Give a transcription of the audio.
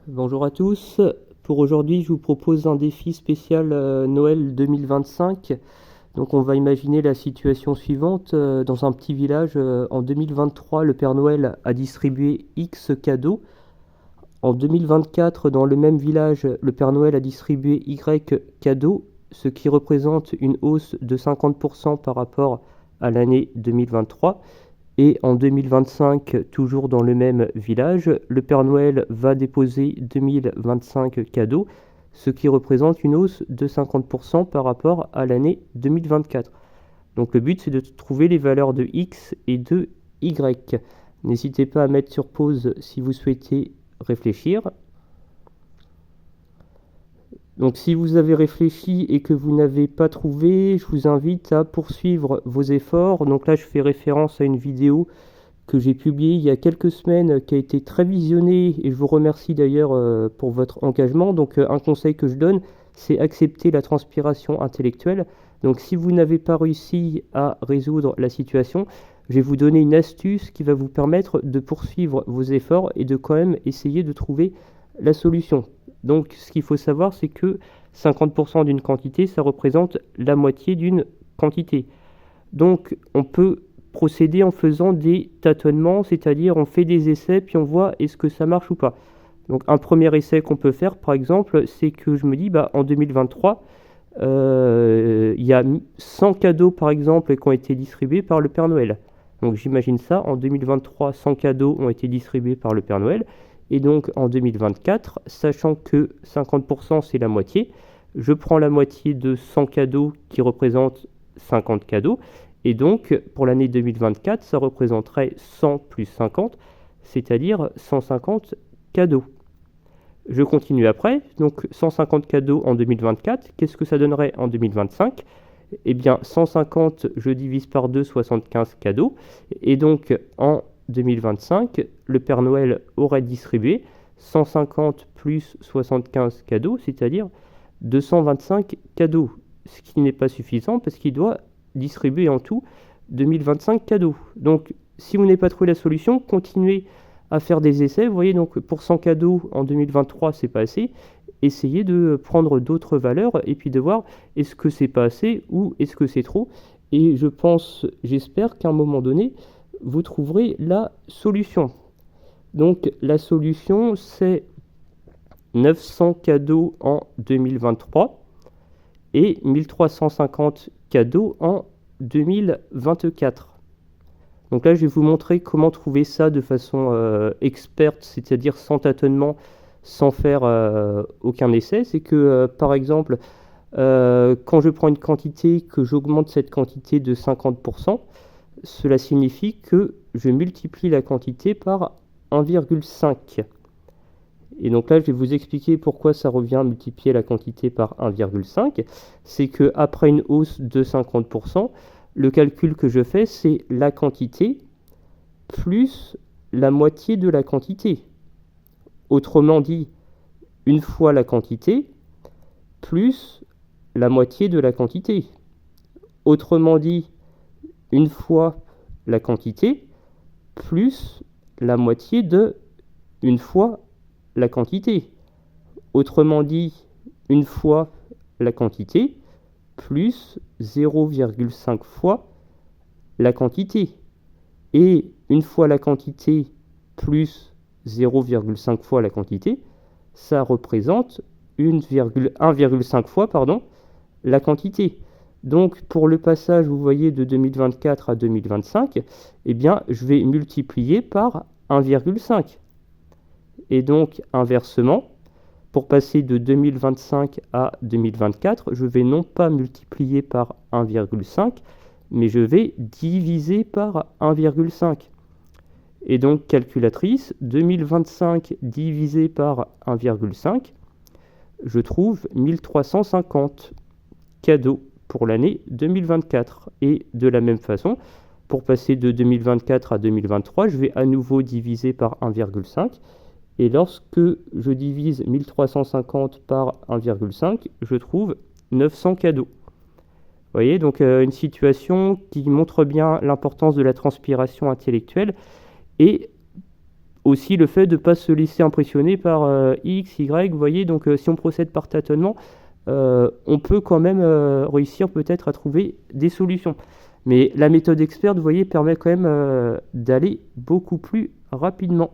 Bonjour à tous. Pour aujourd'hui, je vous propose un défi spécial Noël 2025. Donc on va imaginer la situation suivante. Dans un petit village, en 2023, le Père Noël a distribué X cadeaux. En 2024, dans le même village, le Père Noël a distribué Y cadeaux, ce qui représente une hausse de 50% par rapport à l'année 2023. Et en 2025, toujours dans le même village, le Père Noël va déposer 2025 cadeaux, ce qui représente une hausse de 50% par rapport à l'année 2024. Donc le but, c'est de trouver les valeurs de X et de Y. N'hésitez pas à mettre sur pause si vous souhaitez réfléchir. Donc si vous avez réfléchi et que vous n'avez pas trouvé, je vous invite à poursuivre vos efforts. Donc là, je fais référence à une vidéo que j'ai publiée il y a quelques semaines, qui a été très visionnée, et je vous remercie d'ailleurs pour votre engagement. Donc un conseil que je donne, c'est accepter la transpiration intellectuelle. Donc si vous n'avez pas réussi à résoudre la situation, je vais vous donner une astuce qui va vous permettre de poursuivre vos efforts et de quand même essayer de trouver la solution. Donc ce qu'il faut savoir, c'est que 50% d'une quantité, ça représente la moitié d'une quantité. Donc on peut procéder en faisant des tâtonnements, c'est-à-dire on fait des essais puis on voit est-ce que ça marche ou pas. Donc un premier essai qu'on peut faire par exemple, c'est que je me dis en 2023, il y a 100 cadeaux par exemple qui ont été distribués par le Père Noël. Donc j'imagine ça, en 2023, 100 cadeaux ont été distribués par le Père Noël. Et donc en 2024, sachant que 50% c'est la moitié, je prends la moitié de 100 cadeaux qui représentent 50 cadeaux. Et donc pour l'année 2024, ça représenterait 100 plus 50, c'est-à-dire 150 cadeaux. Je continue après, donc 150 cadeaux en 2024, qu'est-ce que ça donnerait en 2025? Eh bien 150, je divise par 2, 75 cadeaux, et donc en 2025, le Père Noël aurait distribué 150 plus 75 cadeaux, c'est-à-dire 225 cadeaux, ce qui n'est pas suffisant parce qu'il doit distribuer en tout 2025 cadeaux. Donc si vous n'avez pas trouvé la solution, continuez à faire des essais. Vous voyez, donc pour 100 cadeaux en 2023, c'est pas assez. Essayez de prendre d'autres valeurs et puis de voir est-ce que c'est pas assez ou est-ce que c'est trop. Et je pense, j'espère qu'à un moment donné, vous trouverez la solution. Donc la solution, c'est 900 cadeaux en 2023 et 1350 cadeaux en 2024. Donc là, je vais vous montrer comment trouver ça de façon experte, c'est-à-dire sans tâtonnement, sans faire aucun essai. C'est que, par exemple, quand je prends une quantité, que j'augmente cette quantité de 50%, cela signifie que je multiplie la quantité par 1,5. Et donc là, je vais vous expliquer pourquoi ça revient à multiplier la quantité par 1,5. C'est qu'après une hausse de 50%, le calcul que je fais, c'est la quantité plus la moitié de la quantité. Autrement dit, une fois la quantité plus la moitié de la quantité. Autrement dit, une fois la quantité plus la moitié de une fois la quantité. Autrement dit, une fois la quantité plus 0,5 fois la quantité. Et une fois la quantité plus 0,5 fois la quantité, ça représente 1,5 fois la quantité. Donc pour le passage, vous voyez, de 2024 à 2025, eh bien, je vais multiplier par 1,5. Et donc, inversement, pour passer de 2025 à 2024, je vais non pas multiplier par 1,5, mais je vais diviser par 1,5. Et donc, calculatrice, 2025 divisé par 1,5, je trouve 1350 cadeaux pour l'année 2024. Et de la même façon, pour passer de 2024 à 2023, je vais à nouveau diviser par 1,5. Et lorsque je divise 1350 par 1,5, je trouve 900 cadeaux. Vous voyez, donc une situation qui montre bien l'importance de la transpiration intellectuelle. Et aussi le fait de ne pas se laisser impressionner par X, Y, vous voyez, donc si on procède par tâtonnement, on peut quand même réussir peut-être à trouver des solutions. Mais la méthode experte, vous voyez, permet quand même d'aller beaucoup plus rapidement.